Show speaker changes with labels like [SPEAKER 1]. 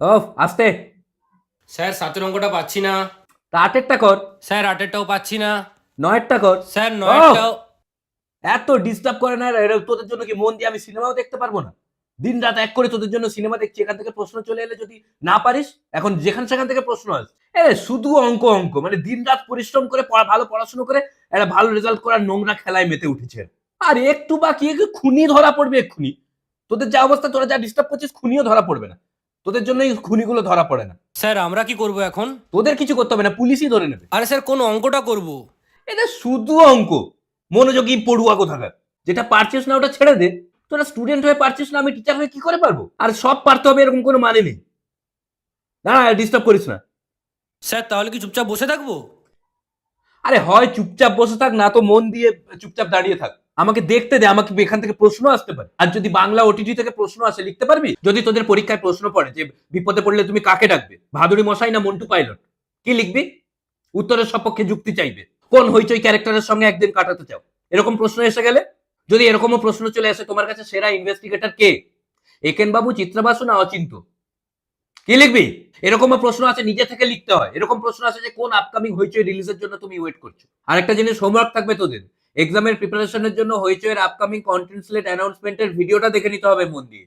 [SPEAKER 1] ও আস্তে।
[SPEAKER 2] স্যার 7 অঙ্কটা পাচ্ছি না।
[SPEAKER 1] তা আটেরটা কর।
[SPEAKER 2] স্যার 8টাও পাচ্ছি না।
[SPEAKER 1] নয়েরটা কর।
[SPEAKER 2] স্যার
[SPEAKER 1] ও
[SPEAKER 2] 9টাও।
[SPEAKER 1] এত ডিস্টার্ব করে না এরা, তোদের জন্য কি মন দিয়ে আমি সিনেমাও দেখতে পারবো না? দিন রাত এক করে তোদের জন্য সিনেমা দেখছি, এখান থেকে প্রশ্ন চলে এলে যদি না পারিস, এখন যেখান সেখান থেকে প্রশ্ন আসে। শুধু অঙ্ক অঙ্ক, মানে দিন রাত পরিশ্রম করে ভালো পড়াশোনা করে একটা ভালো রেজাল্ট করার নোংরা খেলায় মেতে উঠেছে। আর একটু বাকি খুনি ধরা পড়বে এক্ষুনি। তোদের যা অবস্থা, তোরা যা ডিস্টার্ব করছিস, খুনিও ধরা পড়বে না। তোদের জন্য এই খুনিগুলো ধরা পড়ে না।
[SPEAKER 2] স্যার আমরা কি করব এখন?
[SPEAKER 1] তোদের কিছু করতে হবে না, পুলিশই ধরে নেবে।
[SPEAKER 2] আরে স্যার কোন অঙ্কটা করব?
[SPEAKER 1] এটা শুধু অঙ্ক। মনোযোগী পড়ুয়া কোথাকার। যেটা পারছিস না ওটা ছেড়ে দে। তোরা স্টুডেন্ট হয়ে পারছিস না, আমি টিচার হয়ে কি করে পারবো? আর সব পারতে হবে এরকম কোনো মানে নেই। না, ডিস্টার্ব করিস না।
[SPEAKER 2] স্যার তাহলে কি চুপচাপ বসে থাকবো?
[SPEAKER 1] আরে হয় চুপচাপ বসে থাক, না তো মন দিয়ে চুপচাপ দাঁড়িয়ে থাক। আমাকে দেখতে দে, আমাকে এখান থেকে প্রশ্ন আসতে পারে। আর যদি বাংলা ওটিটি থেকে প্রশ্ন আসে, লিখতে পারবি? যদি তোদের পরীক্ষায় প্রশ্ন পড়ে যে বিপদে পড়লে তুমি কাকে ডাকবে, ভাদুড়ি মশাই না মন্টু পাইলট, কি লিখবি? উত্তরের সপক্ষে যুক্তি চাইবে। কোন হইচই ক্যারেক্টারের সঙ্গে একদিন কাটাতে চাও? এরকম প্রশ্ন এসে গেলে, যদি এরকমও প্রশ্ন চলে আসে, তোমার কাছে সেরা ইনভেস্টিগেটর কে? একেন বাবু, চিত্রবাসু না অচিন্ত? কি লিখবি? এরকমও প্রশ্ন আছে, নিজে থেকে লিখতে হয়। এরকম প্রশ্ন আছে যে কোন আপকামিং হইচই রিলিজের জন্য তুমি ওয়েট করছো। আরেকটা জিনিস হোমওয়ার্ক থাকবে তোদের। এক্সামের প্রিপারেশনের জন্য হইচইয়ের আপকামিং কন্টেন্ট স্লেট অ্যানাউন্সমেন্টের ভিডিওটা দেখে নিতে হবে মন দিয়ে।